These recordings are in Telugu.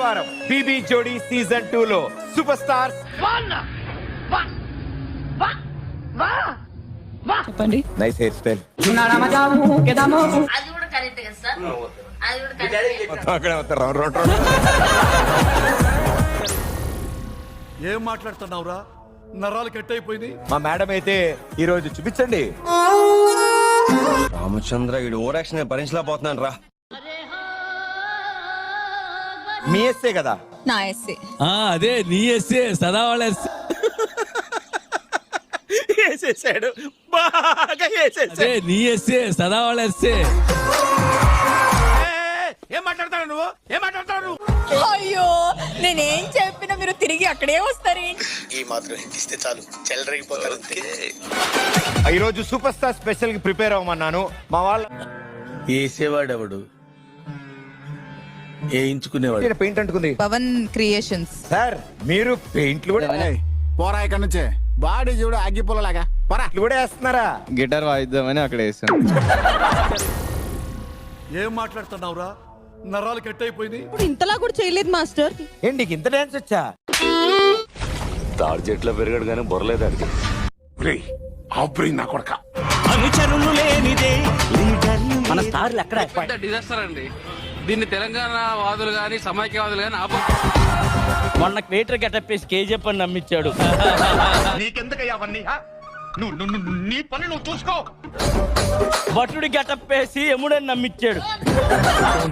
వారం బీబీ జోడీ సీజన్ 2 లో సూపర్ స్టార్స్ చెప్పండి. నైస్ హెయిర్ స్టైల్ అది కూడా కరెక్ట్ కదా సార్, అది కూడా కరెక్ట్. అక్కడే వస్తారు రౌండ్ రౌండ్ ఏం మాట్లాడుతున్నావురా? నరాలు కట్ అయిపోయింది. మా మేడం అయితే ఈ రోజు చూపించండి. రామచంద్ర వీడు ఓరాక్షన్ భరించలేకపోతున్నాను రా. మీ ఎస్సే కదా? నా ఎస్సే. అదే నీ ఎస్సే సదా వాళ్ళ ఎస్సే. వేసేసాడు, బాగా వేసేసాడు. అదే నీ ఎస్సే సదా వాళ్ళ ఎస్సే. ఏం మాట్లాడతావు నువ్వు? ఏం మాట్లాడతావు నువ్వు? అయ్యో నేనేం చెప్పినా మీరు తిరిగి అక్కడే వస్తారేంటి? ఈ మాత్రం ఇస్తే చాలు చెలరేగిపోతారు. ఈ రోజు సూపర్ స్టార్ స్పెషల్ కి ప్రిపేర్ అవ్వమన్నాను. మా వాళ్ళు వేసేవాడెవడు, వేయించుకునేవాడు. పెయింట్ అంటుకుంది. పవన్ క్రియేషన్స్. సార్ మీరు పెయింట్లు కూడా పోరా ఇక్కడ నుంచే. బాడీ చూడు అగ్గిపుల్లలాగా. పెయింట్లు కూడా వేస్తున్నారా? గిటార్ వాయిద్దామని అక్కడ వేసాను. ఏం మాట్లాడుతున్నావురా? నరాలు కట్ అయిపోయింది. ఇప్పుడు ఇంతలా కూడా చేయలేదు మాస్టర్. ఏంటి నీకు ఇంత డాన్స్ వచ్చా? తాడు చెట్లో పెరిగాడు కానీ బొరలేదాడికి. మన స్టార్లు ఎక్కడ పెద్ద డిజాస్టర్ అండి. దీన్ని తెలంగాణ వాదులు గాని సమైక్యవాదులు గాని మొన్న క్రియేటర్ గెటప్ వేసి కేజీఎఫ్ అని నమ్మించాడు. నీ పని నువ్వు చూసుకో. భటుడి గెటప్ వేసి ఎముడని నమ్మించాడు.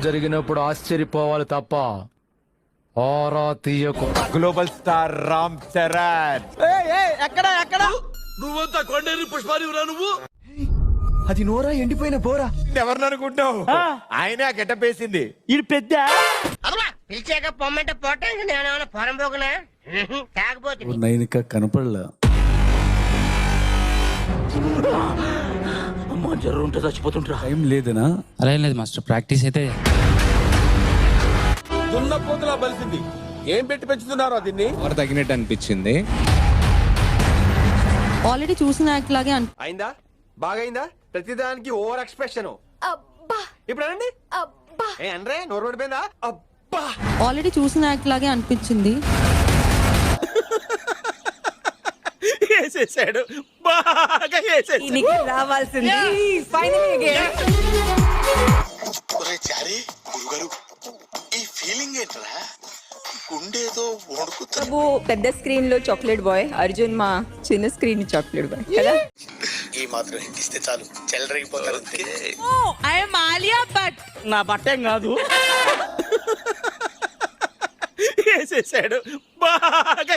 జరిగినప్పుడు ఆశ్చర్యపోవాలి తప్ప ఆరా తీయకు. Global star Ram Charan. ఎక్కడ ఎక్కడ నువ్వంతా కొండేరి పుష్పాలివరా నువ్వు? అది నోరా ఎండిపోయిన పోరా. ఎవరిని అనుకుంటావు? ఆయనే గెటప్ వేసింది. ఇది పెద్ద పిలిచాక పొమ్మంటే పోవటానికి నేను పొరం పోకునా కాకపోతే నైనిక కనపడలే. అమ్మా జ్వరం ఉంటే చచ్చిపోతుంటా. టైం లేదనా? అలా లేదు మాస్టర్, ప్రాక్టీస్ అయితే. దున్నపోతులా బలిసింది. ఏం పెట్టి పెంచుతున్నారో దీన్ని? ఎవరు తగినట్టు అనిపించింది. ఆల్రెడీ చూసిన యాక్ట్ లాగే అయిందా? బాగైందా? ప్రతిదానికి ఓవర్ ఎక్స్ప్రెషన్. ఇప్పుడు అనండి. ఏ అనరే నోరు పడిపోయిందా? అబ్బా ఆల్రెడీ చూసిన యాక్ట్ లాగే అనిపించింది. వేసేసాడు, బాగా వేసేసాడు. రావాల్సింది చారి గురుగారు, ఈ ఫీలింగ్ ఏంట్రా? గుండేదో వణుకుతా. బాబు పెద్ద స్క్రీన్ లో చాక్లెట్ బాయ్, అర్జున్ మా చిన్న స్క్రీన్ చాక్లెట్ బాయ్ కదా. ఈ మాత్రం ఇస్తే చాలు చెలరేగిపోతారు. ఐఎమ్ ఆలియా భట్. నా బట్టేం కాదు. వేసేసాడు, బాగా